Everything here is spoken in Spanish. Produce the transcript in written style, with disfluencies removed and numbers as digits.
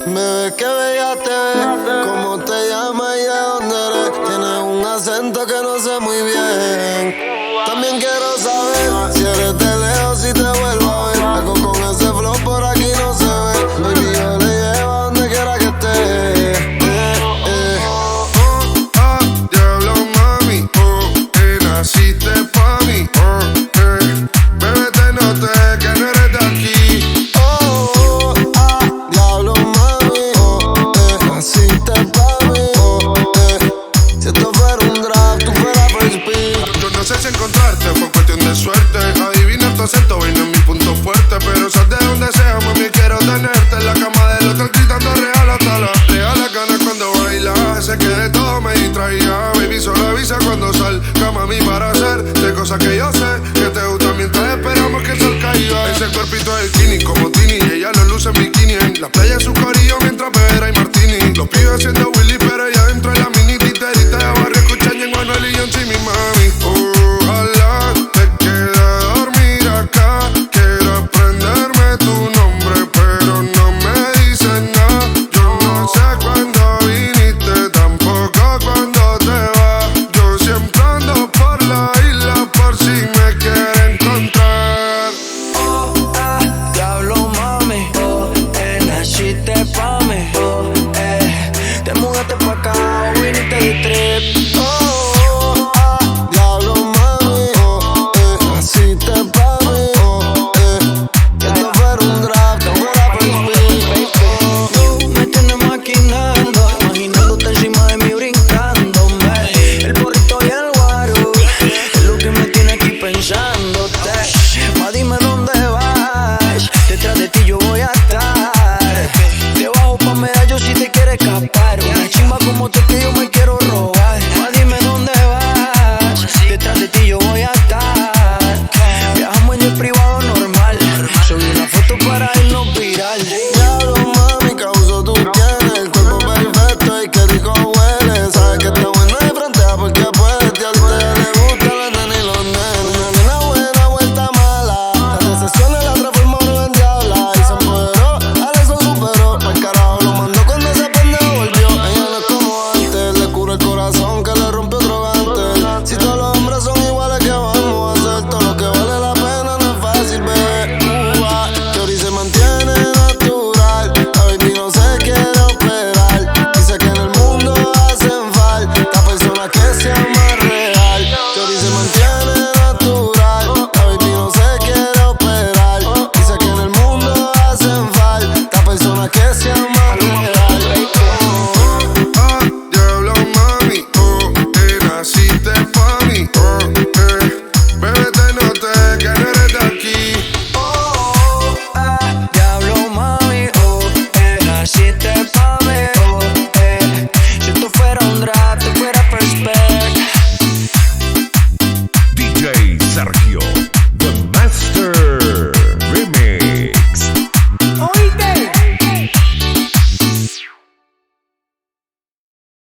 Bebé, qué bella te ves. ¿Cómo te llamas y de dónde eres? Tienes un acento que no sé muy bien. También quiero saber si eres de lejos, si te vuelvo a ver. Algo con ese flow por aquí no se ve. Baby, yo le llevo a donde quiera que esté. Diablo, mami, naciste pa' mí, bebé, te noté que no eres de aquí. Diablo, mami, naciste pa' mí. Si esto fuera un draft, tú fueras first pick. Yo no sé si encontrarte fue cuestión de suerte. Adivina tu acento, vaina es mi punto fuerte. Pero sal de donde sea, mami, quiero tenerte en la cama del hotel gritando real hasta las reales ganas cuando baila. Sé que de todo me distraía. Baby, solo avisa cuando salga, mami, para hacer de cosas que yo sé que te gustan mientras esperamos que el sol caiga. Ese cuerpito es bikini como Tini y ella lo luce en bikini en la playa. Su